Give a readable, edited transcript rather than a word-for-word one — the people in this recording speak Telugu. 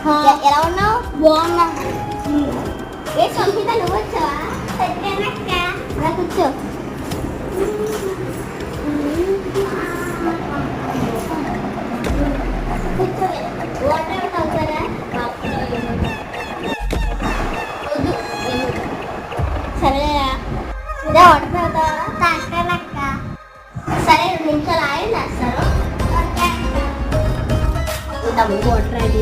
ఎలా ఉన్నావు? బాగున్నా. ఏ సంహిత నువ్వు వచ్చావా? అలా కూర్చో. కూర్చో. వాటర్ తాగుతారా? వద్దు. సరేరా ఇదే వాటర్ తాగుతావా? తాగనక్క. సరే 2 నిమిషాలు ఆగి వేస్తారు. ఇంత ముందు వాటర్ అయితే